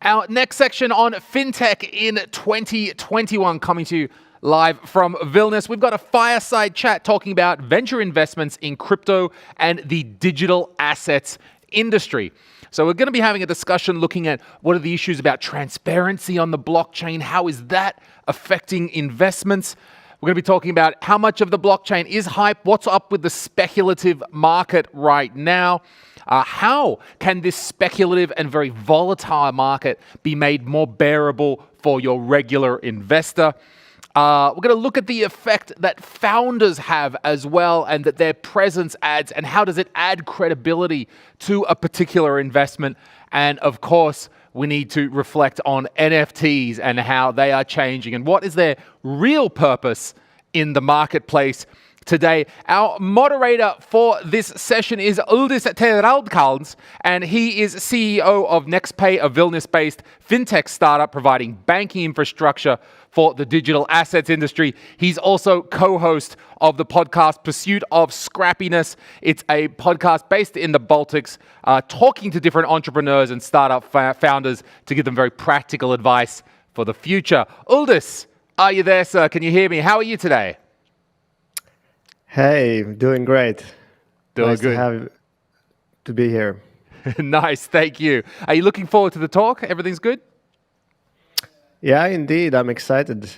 our next section on FinTech in 2021 coming to you live from Vilnius. We've got a fireside chat talking about venture investments in crypto and the digital assets industry. So we're going to be having a discussion looking at what are the issues about transparency on the blockchain, how is that affecting investments. We're going to be talking about how much of the blockchain is hype, what's up with the speculative market right now. How can this speculative and very volatile market be made more bearable for your regular investor? We're going to look at the effect that founders have as well, and that their presence adds, and how does it add credibility to a particular investment. And of course, we need to reflect on NFTs and how they are changing and what is their real purpose in the marketplace today. Our moderator for this session is Uldis Teiraudkalns, and he is CEO of NextPay, a Vilnius-based fintech startup providing banking infrastructure for the digital assets industry. He's also co-host of the podcast Pursuit of Scrappiness. It's a podcast based in the Baltics, talking to different entrepreneurs and startup founders to give them very practical advice for the future. Uldis, are you there, sir? Can you hear me? How are you today? Hey, doing great. Doing nice good. to be here. Nice, thank you. Are you looking forward to the talk? Everything's good? Yeah, indeed. I'm excited.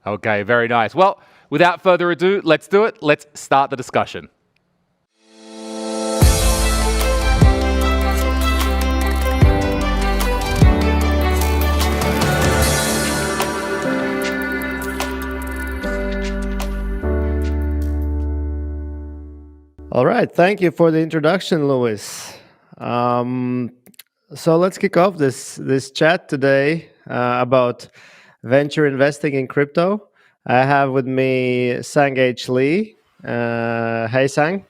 Okay, very nice. Well, without further ado, let's do it. Let's start the discussion. All right. Thank you for the introduction, Louis. So let's kick off this chat today about venture investing in crypto. I have with me Sang H. Lee. Hey, Sang.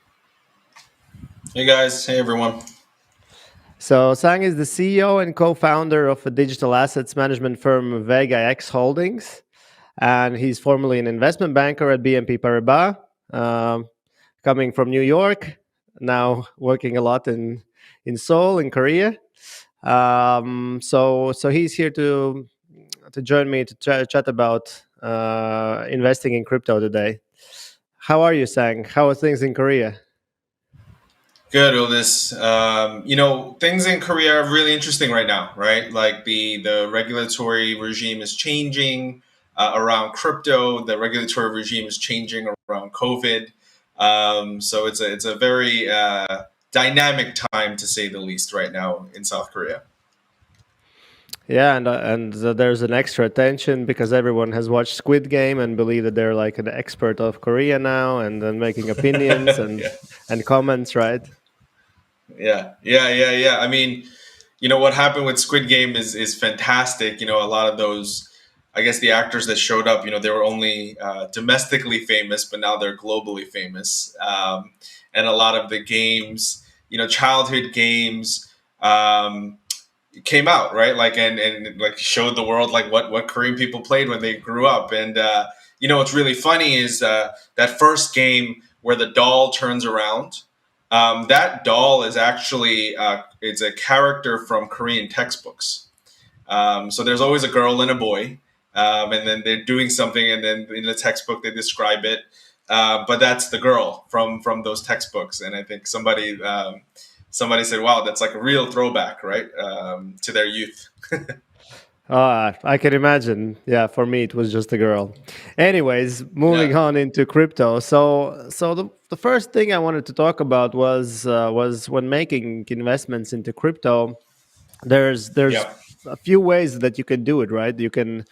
Hey, guys. Hey, everyone. So Sang is the CEO and co-founder of a digital assets management firm, Vega X Holdings. And he's formerly an investment banker at BNP Paribas. Coming from New York, now working a lot in Seoul, in Korea. So he's here to join me to chat about investing in crypto today. How are you, Sang? How are things in Korea? Good, Uldis. Things in Korea are really interesting right now, right? Like the regulatory regime is changing around crypto. The regulatory regime is changing around COVID. So it's a very dynamic time, to say the least, right now in South Korea. Yeah, and there's an extra attention because everyone has watched Squid Game and believe that they're like an expert of Korea now, and then making opinions and and comments, right? Yeah. I mean, what happened with Squid Game is fantastic. A lot of those, I guess, the actors that showed up, they were only domestically famous, but now they're globally famous. And a lot of the games, childhood games, came out, right? Like, and like showed the world like what Korean people played when they grew up. And what's really funny is that first game where the doll turns around. That doll is actually it's a character from Korean textbooks. So there's always a girl and a boy. And then they're doing something, and then in the textbook they describe it. But that's the girl from those textbooks. And I think somebody said, "Wow, that's like a real throwback, right, to their youth." I can imagine. Yeah, for me it was just a girl. Anyways, moving on into crypto. So the first thing I wanted to talk about was when making investments into crypto. There's a few ways that you can do it, right? You can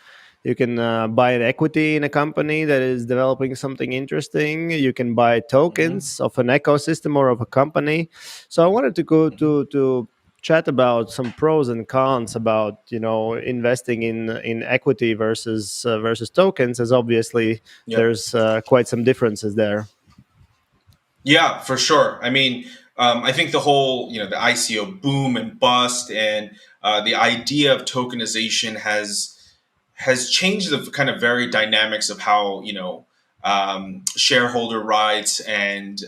buy an equity in a company that is developing something interesting. You can buy tokens of an ecosystem or of a company. So I wanted to go to chat about some pros and cons about investing in equity versus tokens, as obviously there's quite some differences there. Yeah, for sure. I mean, I think the whole the ICO boom and bust and the idea of tokenization has changed the kind of very dynamics of how shareholder rights and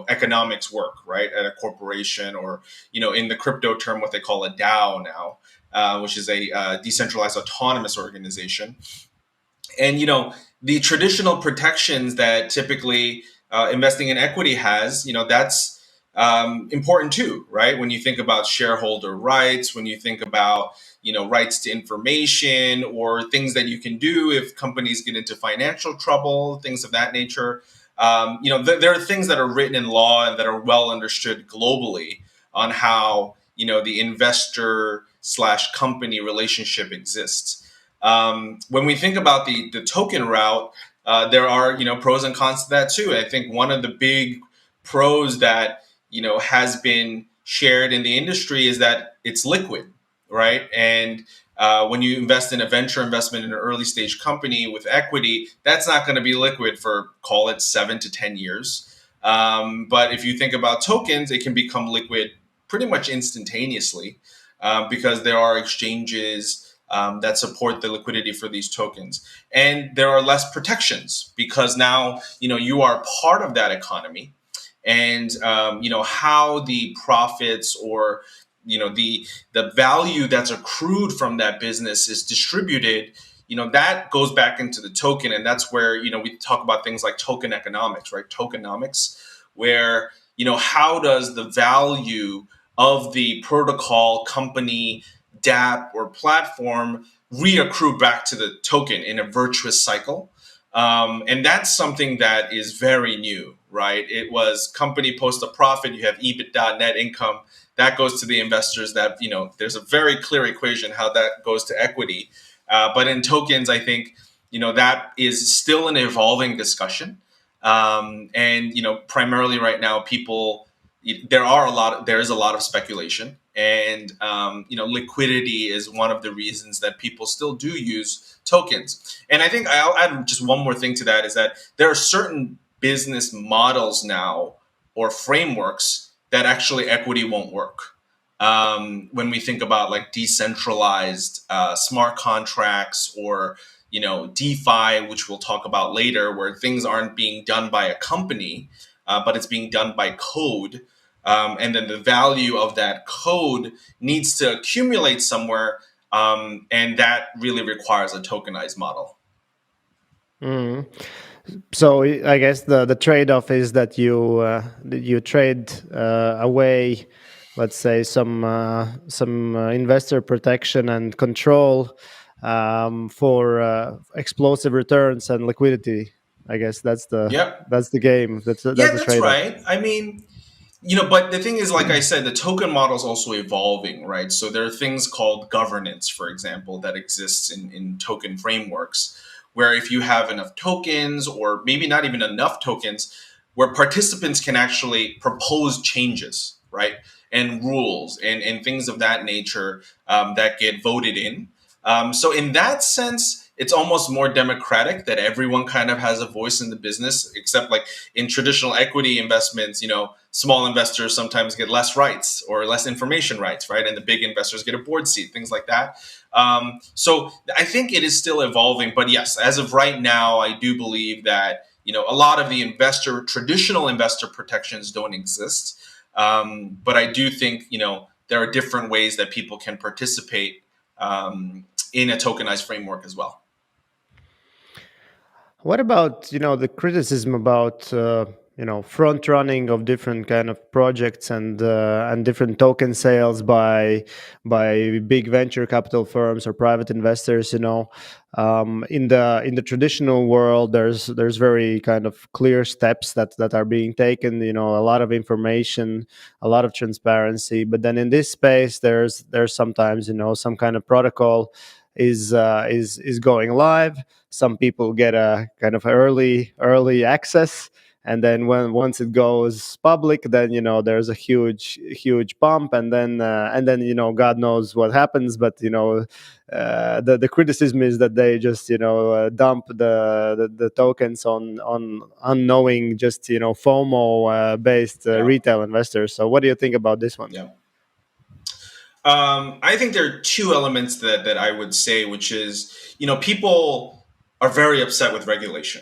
economics work, right, at a corporation, or in the crypto term, what they call a DAO now, which is a decentralized autonomous organization. And the traditional protections that typically investing in equity has, that's important too, right? When you think about shareholder rights, when you think about rights to information, or things that you can do if companies get into financial trouble, things of that nature. There are things that are written in law and that are well understood globally on how the investor slash company relationship exists. When we think about the token route, there are pros and cons to that too. I think one of the big pros that has been shared in the industry is that it's liquid, right? And when you invest in a venture investment in an early stage company with equity, that's not going to be liquid for, call it, 7 to 10 years. But if you think about tokens, it can become liquid pretty much instantaneously, because there are exchanges that support the liquidity for these tokens. And there are less protections because now, you are part of that economy. And, how the profits, or, the value that's accrued from that business is distributed, that goes back into the token. And that's where, we talk about things like token economics, right? Tokenomics, where, how does the value of the protocol, company, DApp, or platform reaccrue back to the token in a virtuous cycle. And that's something that is very new, right? It was company post a profit, you have EBITDA, net income, that goes to the investors. That there's a very clear equation how that goes to equity. But in tokens, I think that is still an evolving discussion. And primarily right now, there is a lot of speculation, and liquidity is one of the reasons that people still do use tokens. And I think I'll add just one more thing to that, is that there are certain business models now, or frameworks, that actually equity won't work. When we think about like decentralized smart contracts, or DeFi, which we'll talk about later, where things aren't being done by a company, but it's being done by code. And then the value of that code needs to accumulate somewhere, and that really requires a tokenized model. Mm. So I guess the trade-off is that you trade away, let's say, some investor protection and control for explosive returns and liquidity. I guess that's the Yep. game. That's Yeah, the that's trade-off. right. I mean, but the thing is, like I said, the token model is also evolving, right? So there are things called governance, for example, that exists in token frameworks, where if you have enough tokens, or maybe not even enough tokens, where participants can actually propose changes, right? And rules and things of that nature, that get voted in. So in that sense, it's almost more democratic, that everyone kind of has a voice in the business, except like in traditional equity investments, small investors sometimes get less rights or less information rights, right? And the big investors get a board seat, things like that. So I think it is still evolving, but yes, as of right now, I do believe that, a lot of the traditional investor protections don't exist. But I do think, there are different ways that people can participate in a tokenized framework as well. What about the criticism about front running of different kind of projects and different token sales by big venture capital firms or private investors? In the traditional world, there's very kind of clear steps that are being taken. A lot of information, a lot of transparency. But then in this space, there's sometimes some kind of protocol is going live. Some people get a kind of early access, and then once it goes public, then there's a huge bump, and then God knows what happens. But the criticism is that they just dump the tokens on unknowing, just FOMO based retail investors. So what do you think about this one? Yeah. I think there are two elements that I would say, which is, people are very upset with regulation.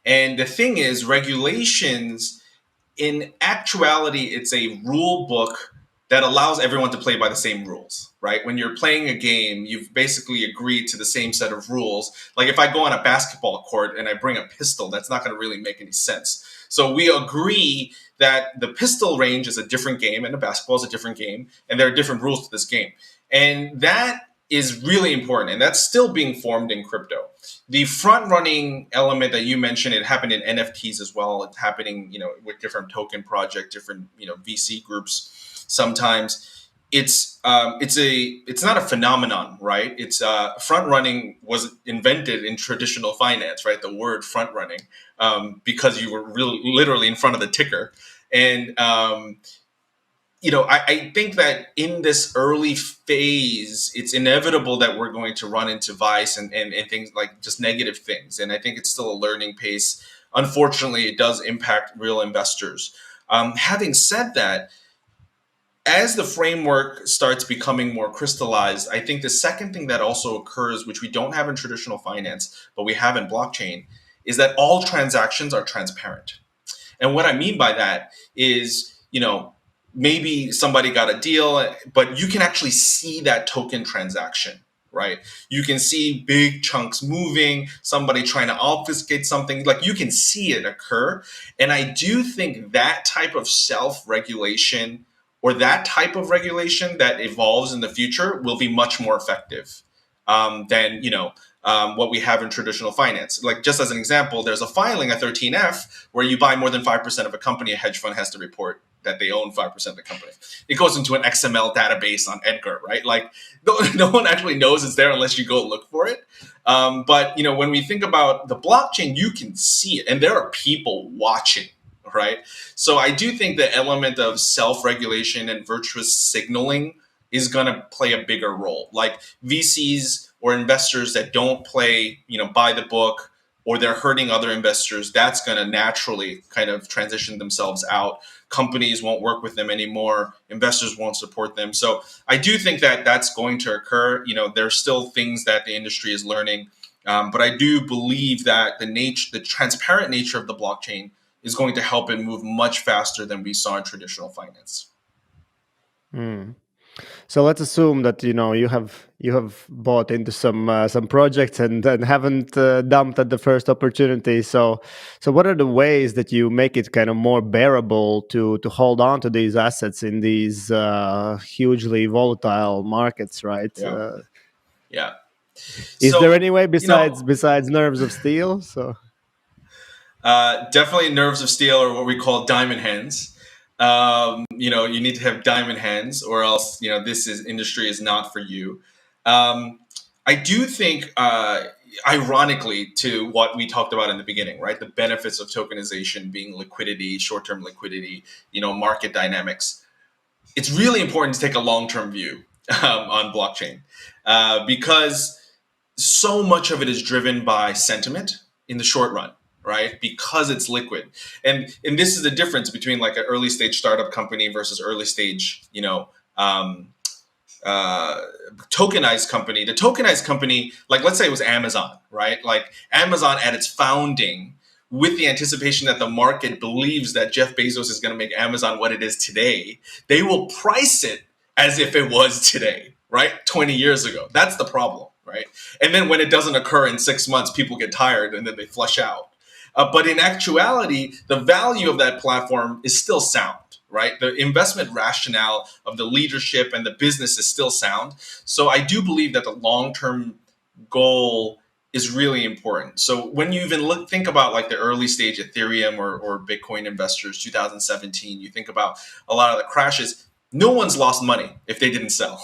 And the thing is, regulations, in actuality, it's a rule book that allows everyone to play by the same rules, right? When you're playing a game, you've basically agreed to the same set of rules. Like if I go on a basketball court and I bring a pistol, that's not going to really make any sense. So we agree that the pistol range is a different game and the basketball is a different game, and there are different rules to this game. And that is really important, and that's still being formed in crypto. The front running element that you mentioned, it happened in NFTs as well. It's happening, with different token project, different, VC groups. Sometimes it's not a phenomenon, right? It's front running was invented in traditional finance, right? The word front running, because you were really literally in front of the ticker. And I think that in this early phase, it's inevitable that we're going to run into vice and things like just negative things. And I think it's still a learning pace. Unfortunately, it does impact real investors. Having said that, as the framework starts becoming more crystallized, I think the second thing that also occurs, which we don't have in traditional finance, but we have in blockchain, is that all transactions are transparent. And what I mean by that is, maybe somebody got a deal, but you can actually see that token transaction, right? You can see big chunks moving, somebody trying to obfuscate something, like you can see it occur. And I do think that type of self-regulation or that type of regulation that evolves in the future will be much more effective than, what we have in traditional finance. Like just as an example, there's a filing, a 13F, where you buy more than 5% of a company, a hedge fund has to report that they own 5% of the company. It goes into an XML database on Edgar, right? Like no one actually knows it's there unless you go look for it. But when we think about the blockchain, you can see it, and there are people watching, right? So I do think the element of self-regulation and virtuous signaling is going to play a bigger role. Like VCs or investors that don't play, by the book, or they're hurting other investors, that's going to naturally kind of transition themselves out. Companies won't work with them anymore. Investors won't support them. So I do think that that's going to occur. There's still things that the industry is learning. But I do believe that the transparent nature of the blockchain is going to help it move much faster than we saw in traditional finance. So let's assume that you have bought into some projects and haven't dumped at the first opportunity. So what are the ways that you make it kind of more bearable to hold on to these assets in these hugely volatile markets, right? Yeah. Is there any way besides nerves of steel? So definitely nerves of steel, or what we call diamond hands. You need to have diamond hands, or else this industry is not for you. I do think, ironically, to what we talked about in the beginning, right? The benefits of tokenization being liquidity, short-term liquidity, market dynamics. It's really important to take a long-term view on blockchain because so much of it is driven by sentiment in the short run, right? Because it's liquid. And this is the difference between like an early stage startup company versus early stage, tokenized company. The tokenized company, like let's say it was Amazon, right? Like Amazon at its founding, with the anticipation that the market believes that Jeff Bezos is going to make Amazon what it is today, they will price it as if it was today, right? 20 years ago. That's the problem, right? And then when it doesn't occur in 6 months, people get tired and then they flush out. But in actuality, the value of that platform is still sound, right? The investment rationale of the leadership and the business is still sound. So I do believe that the long-term goal is really important. So when you even think about like the early stage Ethereum or Bitcoin investors, 2017, you think about a lot of the crashes, no one's lost money if they didn't sell,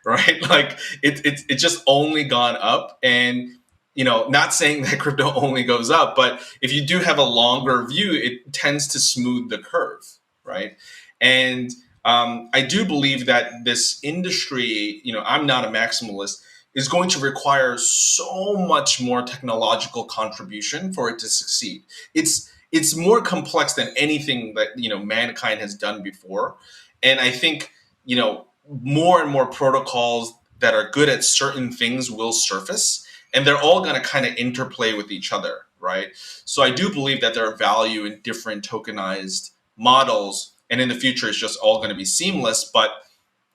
right? Like it's just only gone up. And not saying that crypto only goes up, but if you do have a longer view, it tends to smooth the curve, right? And I do believe that this industry, I'm not a maximalist, is going to require so much more technological contribution for it to succeed. It's more complex than anything that mankind has done before, and I think more and more protocols that are good at certain things will surface, and they're all going to kind of interplay with each other, right? So I do believe that there are value in different tokenized models, and in the future, it's just all going to be seamless. But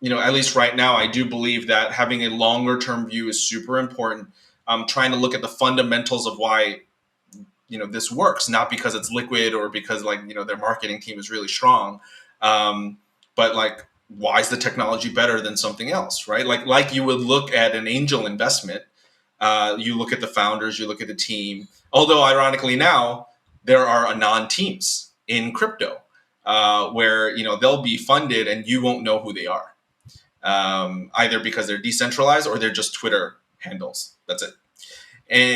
at least right now, I do believe that having a longer term view is super important. I'm trying to look at the fundamentals of why this works, not because it's liquid or because their marketing team is really strong, but why is the technology better than something else, right? Like you would look at an angel investment. You look at the founders, you look at the team. Although ironically now there are anon teams in crypto where they'll be funded and you won't know who they are, either because they're decentralized or they're just Twitter handles. That's it.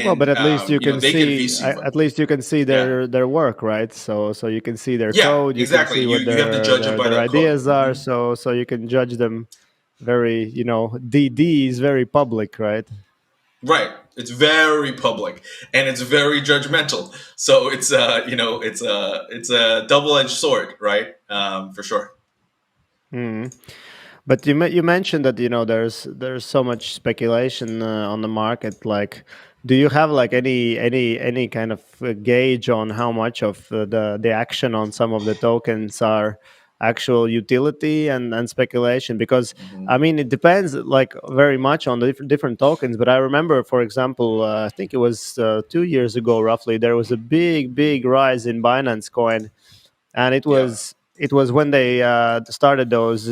Well, but And at least you can they can see VC fund. at least you can see Yeah, their work, right? So you can see their yeah, code, you can exactly. see You what you have to judge it by their their code. ideas are. So you can judge them very, DD is very public, right? Right. It's very public and it's very judgmental. So it's a double edged sword, right? For sure. Mm. But you mentioned that there's so much speculation on the market. Like, do you have like any kind of gauge on how much of the action on some of the tokens are actual utility and speculation? Because Hmm. I mean, it depends like very much on the different tokens. But I remember, for example, I think it was 2 years ago, roughly, there was a big rise in Binance Coin, and Yeah. it was when they started those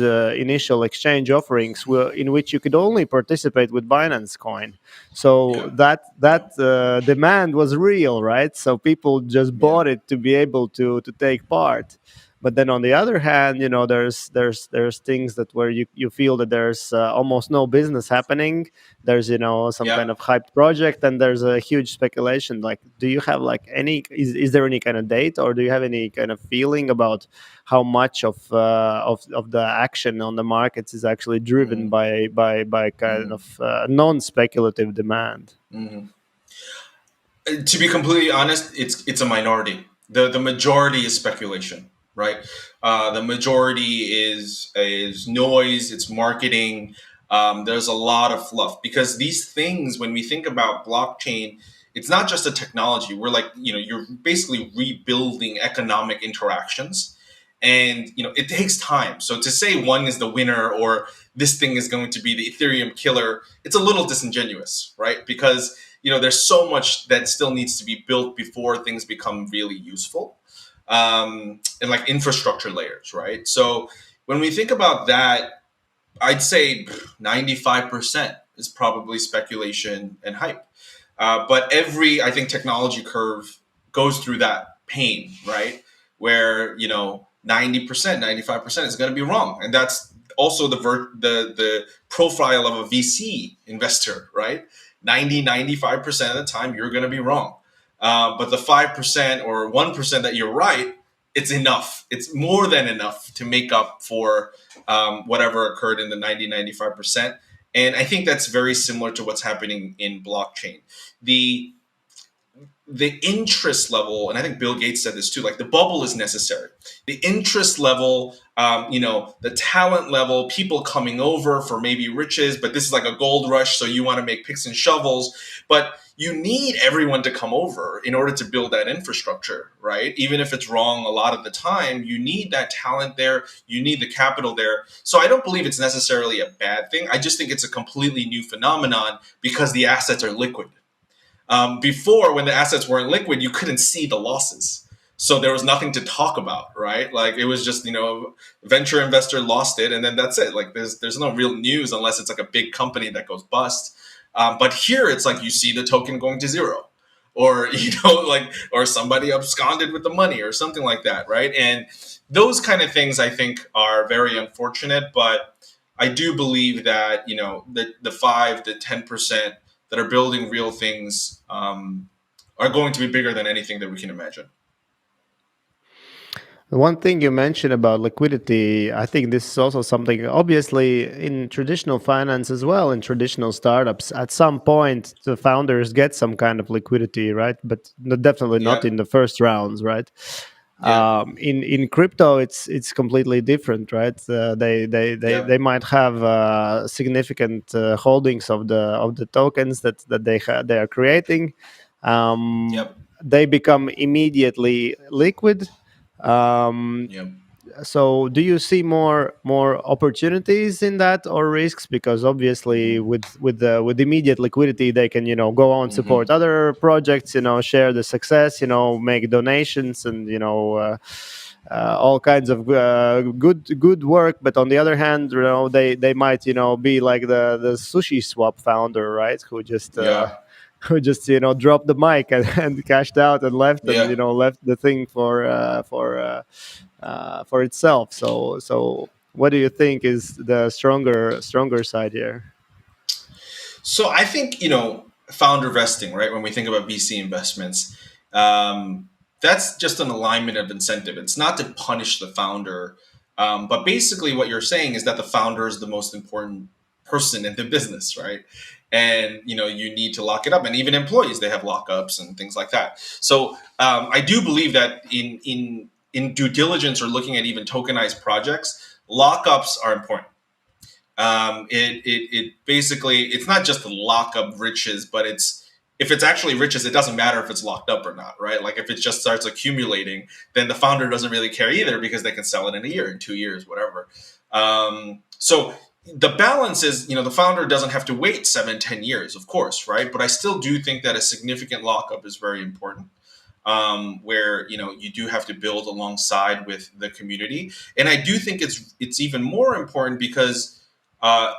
initial exchange offerings in which you could only participate with Binance Coin. So Yeah. Yeah. that demand was real, right? So people just Yeah. bought it to be able to take part. But then on the other hand, there's things that where you feel that there's almost no business happening. There's some Yeah. kind of hyped project, and there's a huge speculation. Like, do you have like any is there any kind of date, or do you have any kind of feeling about how much of the action on the markets is actually driven Hmm. by kind Hmm. of non-speculative demand? Hmm. To be completely honest, it's a minority. The majority is speculation, right? The majority is noise. It's marketing. There's a lot of fluff because these things, when we think about blockchain, it's not just a technology. We're you're basically rebuilding economic interactions, and it takes time. So to say one is the winner or this thing is going to be the Ethereum killer, it's a little disingenuous, right? Because there's so much that still needs to be built before things become really useful, and like infrastructure layers, right? So when we think about that, I'd say 95% is probably speculation and hype. But every, I think, technology curve goes through that pain, right? Where 90%, 95% is going to be wrong, and that's also the profile of a VC investor, right? 95% of the time you're going to be wrong, but the 5% or 1% that you're right, it's enough. It's more than enough to make up for whatever occurred in the 95%. And I think that's very similar to what's happening in blockchain. The the interest level, and I think Bill Gates said this too, like the bubble is necessary. The interest level, the talent level, people coming over for maybe riches, but this is like a gold rush, so you want to make picks and shovels. But you need everyone to come over in order to build that infrastructure, right? Even if it's wrong a lot of the time, you need that talent there, you need the capital there. So I don't believe it's necessarily a bad thing. I just think it's a completely new phenomenon because the assets are liquid. Before, when the assets weren't liquid, you couldn't see the losses. So there was nothing to talk about, right? Like it was just, venture investor lost it and then that's it. Like there's no real news unless it's like a big company that goes bust. But here it's like you see the token going to zero, or or somebody absconded with the money or something like that, right? And those kind of things I think are very unfortunate. But I do believe that the 5 to 10% that are building real things are going to be bigger than anything that we can imagine. One thing you mentioned about liquidity, I think this is also something, obviously, in traditional finance as well, in traditional startups. At some point, the founders get some kind of liquidity, right? But definitely not Yeah, in the first rounds, right? yeah, In crypto, it's completely different, right? yeah, They might have significant holdings of the tokens that they are creating. Um, yep, they become immediately liquid. Um, Yeah. so do you see more opportunities in that or risks? Because obviously with immediate liquidity, they can go on, support other projects, share the success, make donations, and all kinds of good work. But on the other hand, they might be like the sushi swap founder, right, who just Yeah. dropped the mic and cashed out and left, and Yeah. left the thing for itself. So what do you think is the stronger side here? So I think, founder vesting, right? When we think about VC investments, that's just an alignment of incentive. It's not to punish the founder, but basically what you're saying is that the founder is the most important person in the business, right? And you need to lock it up, and even employees, they have lockups and things like that. So I do believe that in due diligence or looking at even tokenized projects, lockups are important. It basically, it's not just to lock up riches, but if it's actually riches, it doesn't matter if it's locked up or not, right? Like if it just starts accumulating, then the founder doesn't really care either, because they can sell it in a year, in 2 years, whatever. So the balance is, the founder doesn't have to wait 7, 10 years, of course, right? But I still do think that a significant lockup is very important. Where you do have to build alongside with the community, and I do think it's even more important because uh,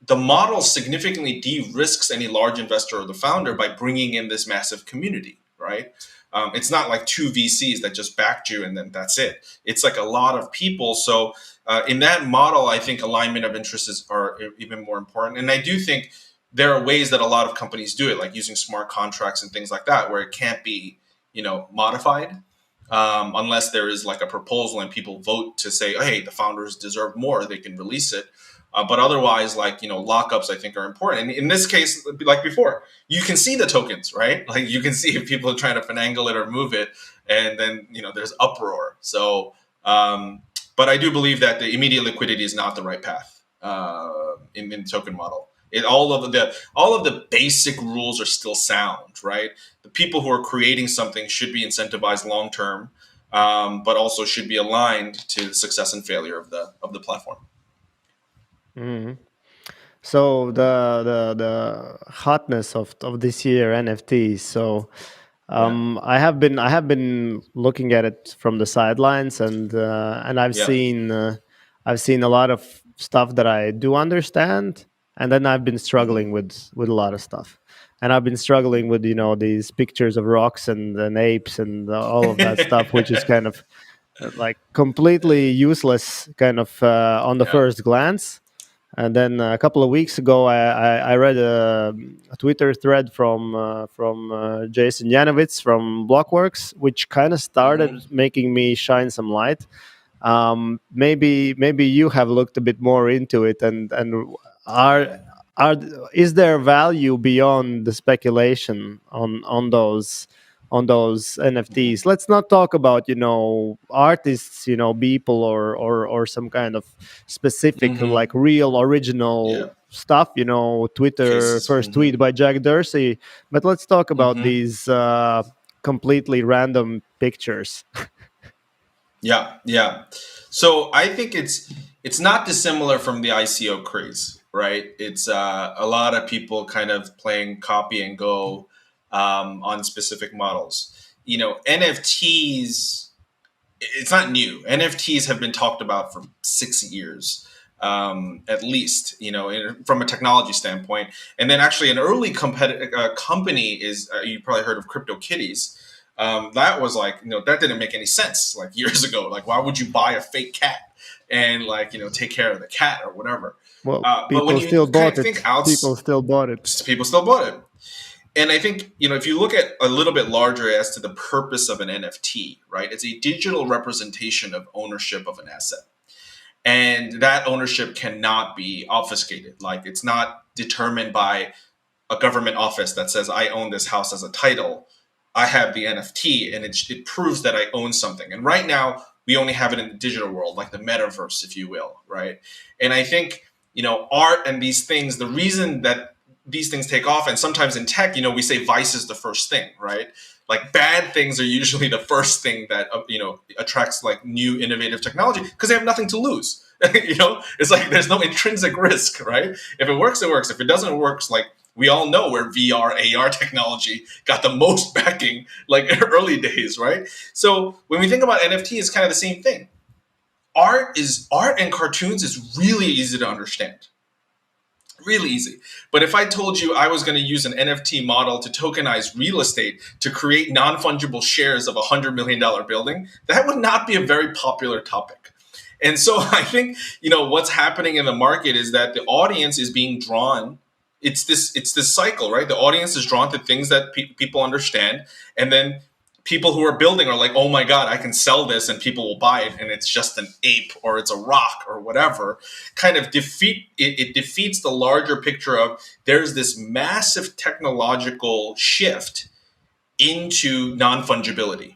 the model significantly de-risks any large investor or the founder by bringing in this massive community, right? It's not like two VCs that just backed you and then that's it. It's like a lot of people. So in that model, I think alignment of interests are even more important. And I do think there are ways that a lot of companies do it, like using smart contracts and things like that, where it can't be, modified. Unless there is like a proposal and people vote to say, oh, hey, the founders deserve more, they can release it. But otherwise, like, lockups, I think are important. And in this case, like before, you can see the tokens, right? Like you can see if people are trying to finagle it or move it, and then there's uproar. So, but I do believe that the immediate liquidity is not the right path in the token model. All of the basic rules are still sound, right? The people who are creating something should be incentivized long term, but also should be aligned to the success and failure of the platform. Mhm. So the hotness of this year, NFTs. So Yeah, I have been looking at it from the sidelines, and yeah. I've seen a lot of stuff that I do understand, and then I've been struggling Hmm. with a lot of stuff, and I've been struggling with these pictures of rocks and apes and all of that stuff, which is kind of like completely useless, kind of on the Yeah. first glance. And then a couple of weeks ago, I read a Twitter thread from Jason Yanowitz from Blockworks, which kind of Hmm. started making me shine some light. Maybe you have looked a bit more into it, and are Yeah. are is there value beyond the speculation on those NFTs? Let's not talk about artists, people or some kind of specific, Hmm. like real Yeah. original stuff. Twitter Cases. first tweet by Jack Dorsey, but let's talk about Hmm. these completely random pictures. Yeah. Yeah. So I think it's not dissimilar from the ICO craze, right? It's a lot of people kind of playing copy and go on specific models. NFTs, it's not new. NFTs have been talked about for 6 years, at least. From a technology standpoint. And then actually, an early company is you probably heard of CryptoKitties. That was like that didn't make any sense like years ago. Like, why would you buy a fake cat and like take care of the cat or whatever? Well, But when people you still kind bought of think it. out, People still bought it. people still bought it. And I think, if you look at a little bit larger as to the purpose of an NFT, right? It's a digital representation of ownership of an asset. And that ownership cannot be obfuscated. Like it's not determined by a government office that says, I own this house as a title. I have the NFT and it proves that I own something. And right now, we only have it in the digital world, like the metaverse, if you will, right? And I think, art and these things, the reason that these things take off, and sometimes in tech, we say vice is the first thing, right? Like bad things are usually the first thing that attracts like new innovative technology because they have nothing to lose. It's like there's no intrinsic risk, right? If it works, it works. If it doesn't work, like we all know where VR, AR technology got the most backing, like early days, right? So when we think about NFT, it's kind of the same thing. Art and cartoons is really easy to understand. Really easy. But if I told you I was going to use an NFT model to tokenize real estate to create non fungible shares of a $100 million building, that would not be a very popular topic. And so I think what's happening in the market is that the audience is being drawn. It's this cycle, right? The audience is drawn to things that people understand, and then people who are building are like, oh my god, I can sell this and people will buy it, and it's just an ape or it's a rock or whatever. Kind of it defeats the larger picture of there's this massive technological shift into non-fungibility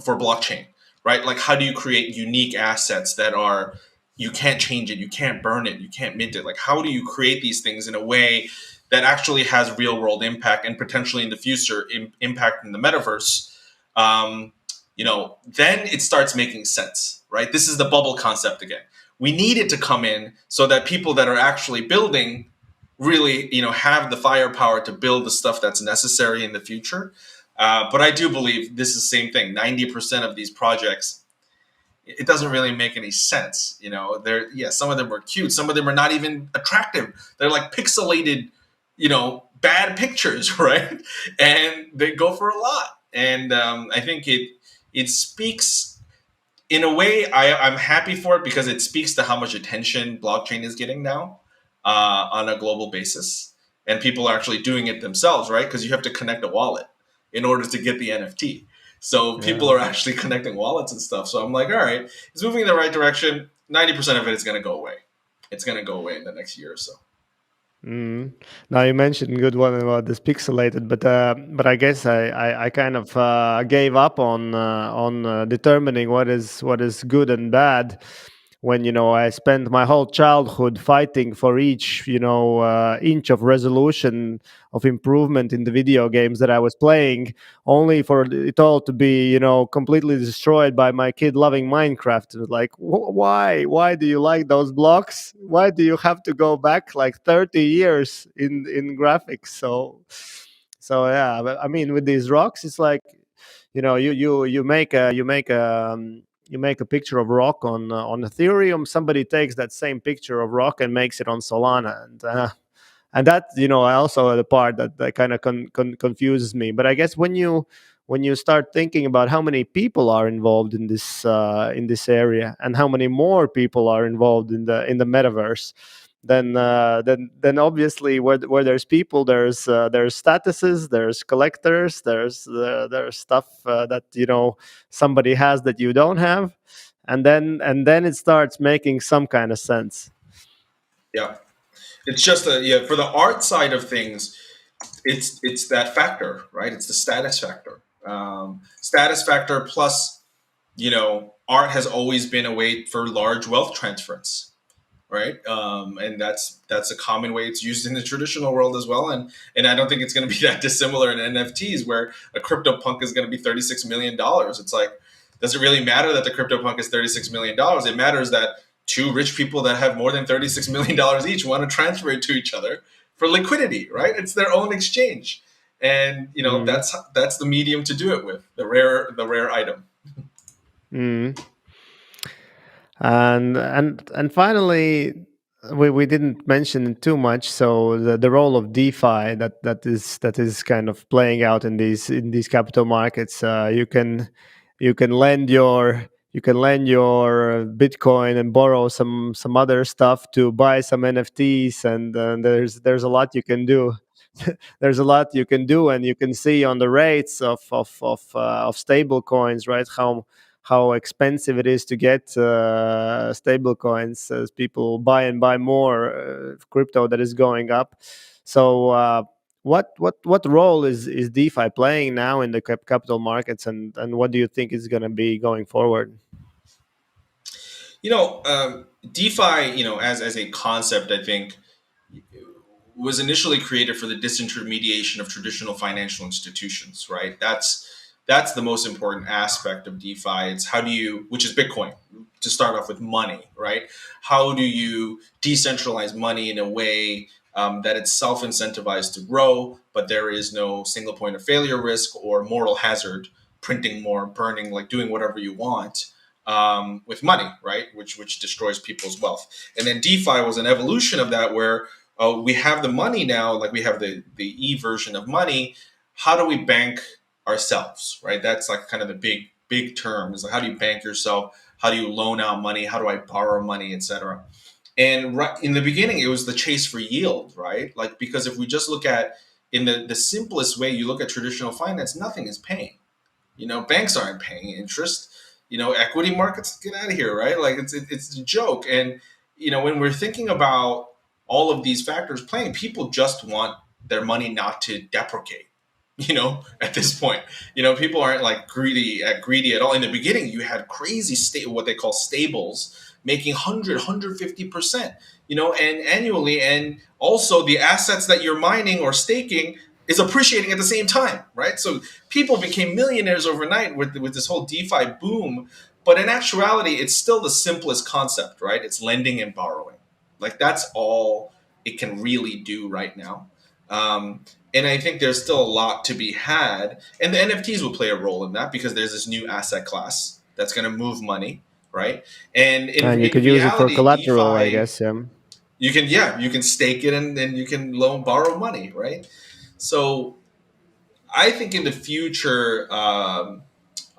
for blockchain, right? Like how do you create unique assets that are, you can't change it, you can't burn it, you can't mint it. Like how do you create these things in a way that actually has real world impact and potentially in the future impact in the metaverse? Then it starts making sense, right? This is the bubble concept again. We need it to come in so that people that are actually building really, have the firepower to build the stuff that's necessary in the future. But I do believe this is the same thing. 90% of these projects, it doesn't really make any sense. Some of them are cute. Some of them are not even attractive. They're like pixelated, bad pictures, right? And they go for a lot. And I think it speaks in a way. I'm happy for it because it speaks to how much attention blockchain is getting now on a global basis, and people are actually doing it themselves, right? Because you have to connect a wallet in order to get the NFT. So people are actually connecting wallets and stuff. So I'm like, all right, it's moving in the right direction. 90% of it is going to go away. It's going to go away in the next year or so. Now you mentioned a good one about this pixelated, but I guess I kind of gave up on determining what is good and bad when I spent my whole childhood fighting for each inch of resolution of improvement in the video games that I was playing, only for it all to be completely destroyed by my kid loving Minecraft. It was like, why do you like those blocks? Why do you have to go back like 30 years in graphics? So yeah, but, I mean, with these rocks, it's like you make a picture of rock on Ethereum. Somebody takes that same picture of rock and makes it on Solana, and that also the part that kind of confuses me. But I guess when you start thinking about how many people are involved in this area and how many more people are involved in the metaverse, then obviously where there's people, there's statuses, there's collectors, there's stuff that somebody has that you don't have, and then it starts making some kind of sense. Yeah, it's just for the art side of things, it's that factor, right? It's the status factor. Status factor plus, art has always been a way for large wealth transference, right? And that's a common way it's used in the traditional world as well. And I don't think it's going to be that dissimilar in NFTs, where a CryptoPunk is going to be $36 million. It's like, does it really matter that the CryptoPunk is $36 million? It matters that two rich people that have more than $36 million each want to transfer it to each other for liquidity, right? It's their own exchange. And that's the medium to do it with, the rare item. Mm. And finally, we didn't mention it too much. So the role of DeFi that is kind of playing out in these capital markets. You can lend your Bitcoin and borrow some other stuff to buy some NFTs, and there's a lot you can do. There's a lot you can do, and you can see on the rates of stable coins, right? How expensive it is to get stable coins as people buy and buy more crypto that is going up. So what role is DeFi playing now in the capital markets, and what do you think is going to be going forward? DeFi, as a concept, I think was initially created for the disintermediation of traditional financial institutions, right? That's that's the most important aspect of DeFi. It's how do you, which is Bitcoin, to start off with money, right? How do you decentralize money in a way that it's self incentivized to grow, but there is no single point of failure risk or moral hazard, printing more, burning, like doing whatever you want with money, right? Which destroys people's wealth. And then DeFi was an evolution of that, where we have the money now, like we have the E version of money. How do we bank ourselves, right? That's like kind of the big term. Is like, how do you bank yourself? How do you loan out money? How do I borrow money, etc. And right in the beginning, it was the chase for yield, right? Like, because if we just look at in the simplest way, you look at traditional finance, nothing is paying. Banks aren't paying interest. Equity markets, get out of here, right? Like it's a joke. And when we're thinking about all of these factors playing, people just want their money not to deprecate. At this point, people aren't like greedy at all. In the beginning, you had crazy what they call stables making 150%, and annually. And also the assets that you're mining or staking is appreciating at the same time, right? So people became millionaires overnight with this whole DeFi boom. But in actuality, it's still the simplest concept, right? It's lending and borrowing. Like, that's all it can really do right now. And I think there's still a lot to be had. And the NFTs will play a role in that, because there's this new asset class that's going to move money, right? And And you in could use it for reality, collateral, I DeFi, guess. Yeah. you can stake it, and then you can borrow money, right? So I think in the future, a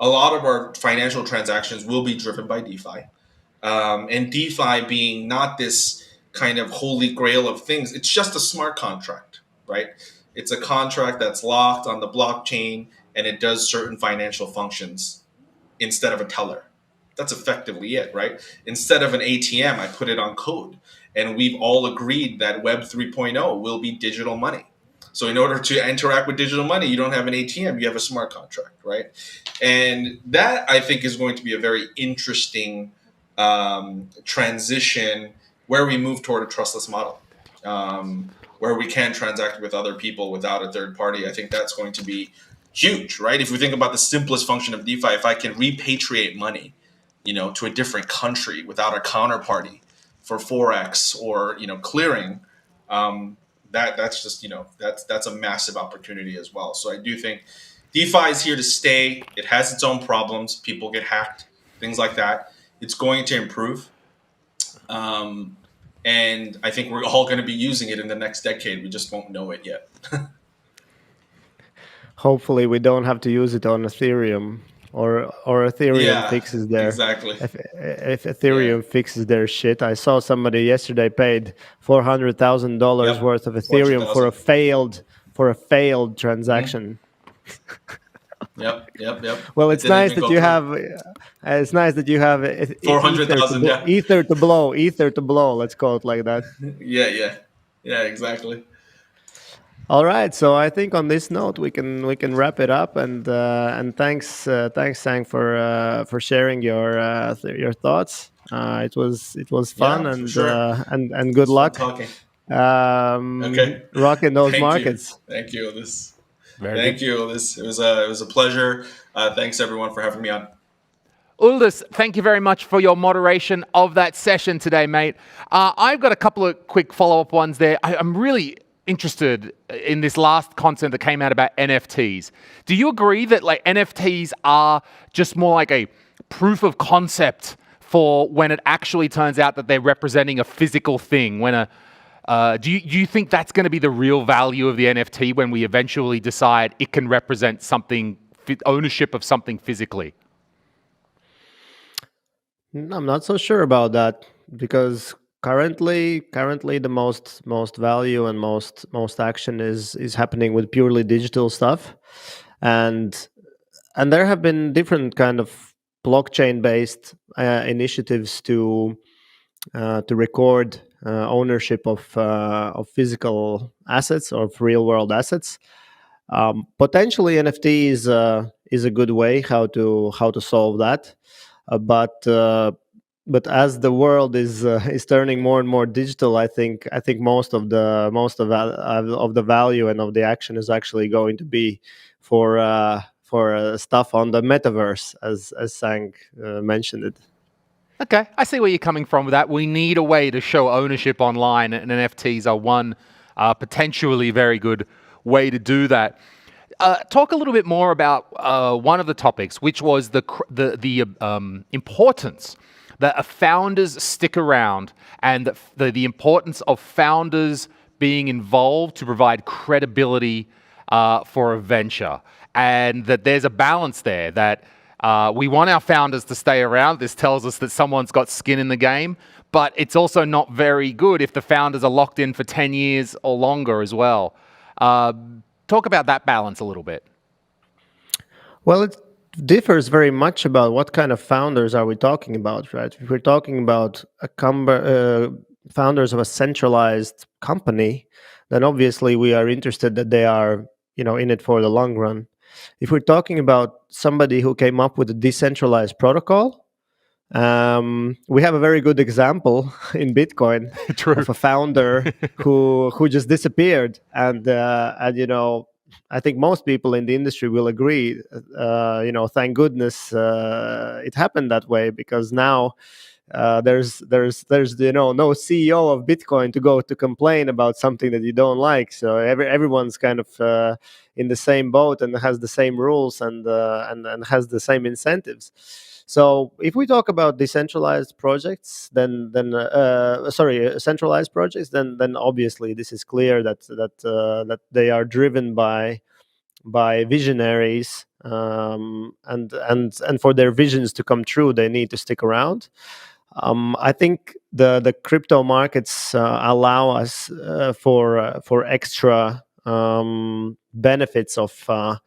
lot of our financial transactions will be driven by DeFi. And DeFi being not this kind of holy grail of things, it's just a smart contract, right? It's a contract that's locked on the blockchain, and it does certain financial functions instead of a teller. That's effectively it, right? Instead of an ATM, I put it on code. And we've all agreed that Web 3.0 will be digital money. So in order to interact with digital money, you don't have an ATM, you have a smart contract, right? And that, I think, is going to be a very interesting transition, where we move toward a trustless model, where we can transact with other people without a third party. I think that's going to be huge, right? If we think about the simplest function of DeFi, if I can repatriate money, to a different country without a counterparty for forex or clearing, that's just that's a massive opportunity as well. So I do think DeFi is here to stay. It has its own problems. People get hacked, things like that. It's going to improve. And I think we're all going to be using it in the next decade. We just won't know it yet. Hopefully, we don't have to use it on Ethereum, or Ethereum Yeah, fixes their. exactly. If Ethereum fixes their shit. I saw somebody yesterday paid $400,000 Yep. worth of Ethereum for a failed transaction. Yep. Well, It it's didn't nice even that go you through. have. It's nice that you have 400,000. Yeah. ether to blow. Let's call it like that. Yeah. Exactly. All right, so I think on this note we can wrap it up, and thanks Sang for sharing your thoughts. It was fun, Yeah, for and sure. and good It's fun luck talking. Okay. rocking those Thank you. markets. Thank you. Very Thank good. you. It was a pleasure. Thanks everyone for having me on. Uldis, thank you very much for your moderation of that session today, mate. I've got a couple of quick follow-up ones there. I'm really interested in this last content that came out about NFTs. Do you agree that like NFTs are just more like a proof of concept for when it actually turns out that they're representing a physical thing? Do you think that's going to be the real value of the NFT when we eventually decide it can represent something, ownership of something physically? I'm not so sure about that, because currently the most value and most action is happening with purely digital stuff, and there have been different kind of blockchain based initiatives to record ownership of physical assets or of real world assets. Potentially NFT is a good way how to solve that. But as the world is turning more and more digital, I think most of the value and of the action is actually going to be for stuff on the metaverse, as Sang mentioned it. Okay, I see where you're coming from with that. We need a way to show ownership online, and NFTs are one potentially very good way to do that. Talk a little bit more about one of the topics, which was the importance that founders stick around, and the importance of founders being involved to provide credibility for a venture, and that there's a balance there that we want our founders to stay around. This tells us that someone's got skin in the game, but it's also not very good if the founders are locked in for 10 years or longer as well. Talk about that balance a little bit. Well, it differs very much about what kind of founders are we talking about, right? If we're talking about founders of a centralized company, then obviously we are interested that they are, in it for the long run. If we're talking about somebody who came up with a decentralized protocol, we have a very good example in Bitcoin of a founder who just disappeared, and I think most people in the industry will agree. Thank goodness it happened that way, because now there's no CEO of Bitcoin to go to complain about something that you don't like. So everyone's kind of in the same boat and has the same rules and has the same incentives. So if we talk about decentralized projects, centralized projects, then obviously this is clear that they are driven by visionaries, and for their visions to come true, they need to stick around. I think the crypto markets allow us for extra benefits of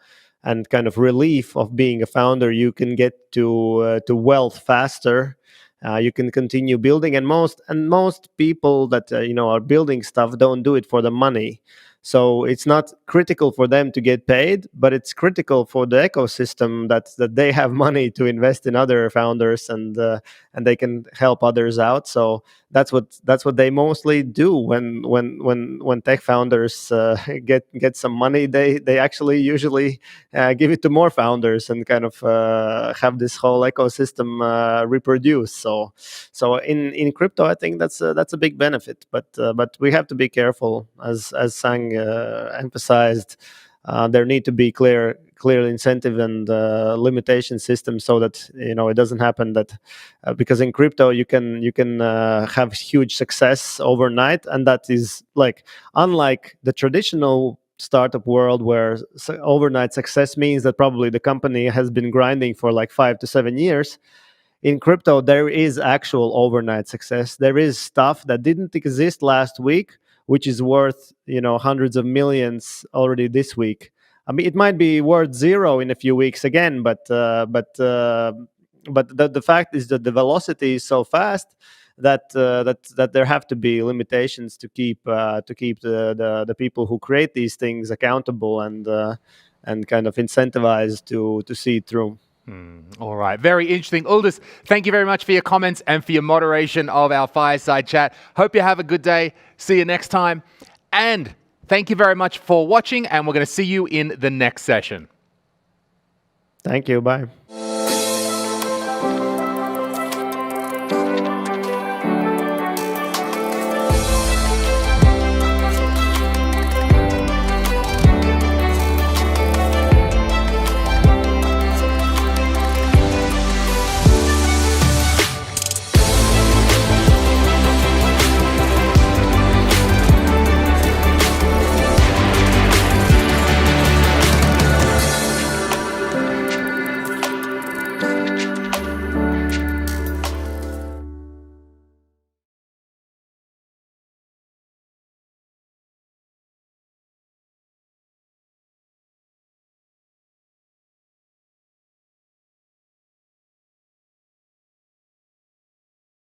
and kind of relief of being a founder. You can get to wealth faster. You can continue building, and most people that are building stuff don't do it for the money. So it's not critical for them to get paid, but it's critical for the ecosystem that they have money to invest in other founders, and they can help others out. So that's what they mostly do when tech founders get some money. They actually usually give it to more founders and kind of have this whole ecosystem reproduce. So in crypto, I think that's a big benefit. But we have to be careful, as Sang emphasized. There need to be clear incentive and limitation systems, so that it doesn't happen that because in crypto you can have huge success overnight, and that is like unlike the traditional startup world, where overnight success means that probably the company has been grinding for like 5 to 7 years. In crypto, there is actual overnight success. There is stuff that didn't exist last week, which is worth hundreds of millions already this week. I mean, it might be worth zero in a few weeks again, but the fact is that the velocity is so fast that there have to be limitations to keep the people who create these things accountable and kind of incentivized to see it through. All right. Very interesting. Uldis, thank you very much for your comments and for your moderation of our fireside chat. Hope you have a good day. See you next time. And thank you very much for watching, and we're going to see you in the next session. Thank you. Bye.